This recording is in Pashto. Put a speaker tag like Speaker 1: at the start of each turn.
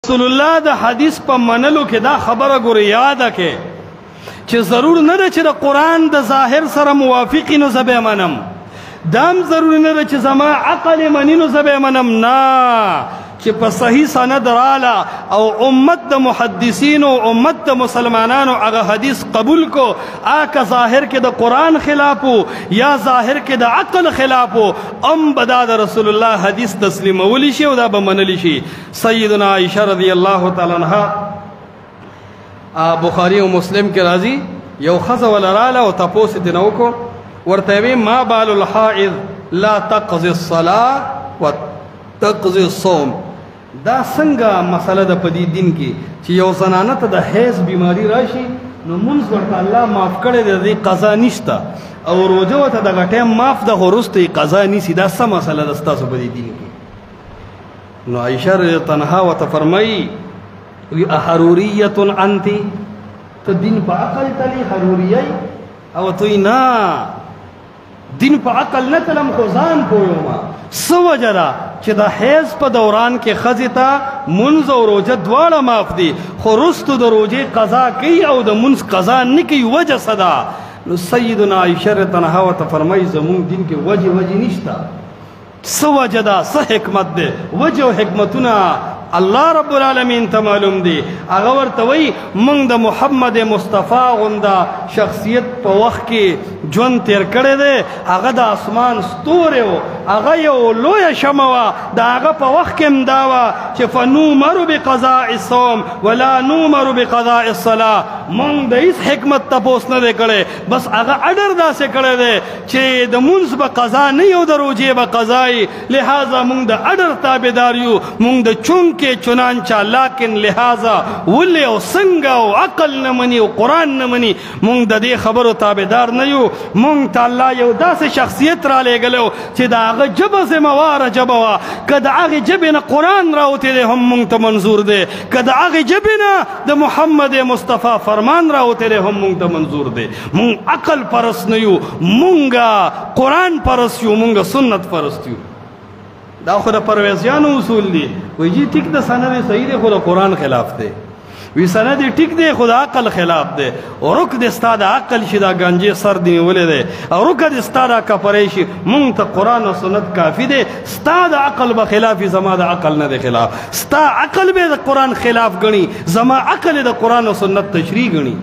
Speaker 1: رسول الله د حدیث په منلو کې دا خبره ګورې یاده کې چې ضرور نه ده چې د قرآن د ظاهر سره موافقي نو زه به منم، دام ضروري نه ده چې زما عقل مني نو زه به منم، نه چې په صحیح سند رااله او امت د محدثینو امت د مسلمانانو هغه حدیث قبول کو، آکه ظاهر کې د قرآن خلافو یا ظاهر کې د عقل خلافو، به دا د رسول الله حدیث تسلیمولی شي او دا به منلی شي. سیدنا عائشہ رضی اللہ تعالی عنہ بخاری و مسلم کې راځي، یو ښځه وله راله او تپوس یې ترې وکړو، ورته وی ما بال الحائض لا تقضي الصلاة وتقضي الصوم. دا څنګه مسله ده په دې دین کې چې یو زنانه ته د حیض بیماری راشي نو مونځ ورته الله معاف کړی دی، د دې قضا نشته، او روژه ورته دغه ټایم معاف ده خو وروسته یې قضا نیسي. دا څه مسله ده ستاسو په دې دین کې؟ نو عایشه رضی الله عنها ورته فرمایي وی احروریة انت، ته دین په عقل تلی حروریه او توی نه دین په عقل نه تلم خو ځان پویومه. څه وجه ده چې د حیض په دوران کې ښځې ته منځ او روژه دواړه معاف دي، خو وروستو د روژې قضا کوي او د منځ قضا نه کوي، وجه څه ده؟ نو سیدنا عایشه رضی الله عنها ورته فرمایي زمونږ دین کې وجه نشته. څه وجه ده؟ څه حکمت دی؟ وجه او حکمتونه الله رب العالمین ته معلوم دی. هغه ورته وایي موږ د محمد مصطفی غونده شخصیت په وخت کې ژوند تیر کړی دی، هغه د اسمان ستوری و، هغه یو لویه شمه وه، د هغه په وخت کې هم دا وه چې فنومر بقضاء الصوم ولا نومر بقضاء الصلاة. موږ د هیڅ حکمت تپوس نه دی کړی، بس هغه اډر داسې کړی دی چې د مونځ به قضا نه یو د روژې به قضا یي، لہذا موږ د اډر تابعدار یو، موږ د چونګ کې چنانچه لیکن لہذا ولې او څنګه او عقل نه مني او قرآن نه مني، موږ د دې خبرو تابعدار نه یو. موږ ته الله یو داسې شخصیت را لېږلی چې د هغه ژبه ذمهواره ژبه وه، که د هغې ژبې نه قرآن راوتی دی هم موږ ته منظور دی، که د هغې ژبې نه د محمد مصطفی فرمان راوتی دی هم موږ ته منظور دی. موږ عقل پرست نه یو، موږ قرآن پرست یو، موږ سنت پرست یو. دا خو د پرویزیانو اصول دی، وایي جی ټیک د سند صحیح دی خو د قرآن خلاف دی، وی سند ټیک دی خو د عقل خلاف دی، رک د ستا د عقل شي دا گنجې سر دی نیولی دی، او رک د ستا دا کپری شي. مونږ ته قرآن او سنت کافي دی، ستا د عقل به خلاف زما د عقل نه دی خلاف، ستا عقل به د قرآن خلاف ګڼي، زما عقل د قرآن او سنت تشریح ګڼي.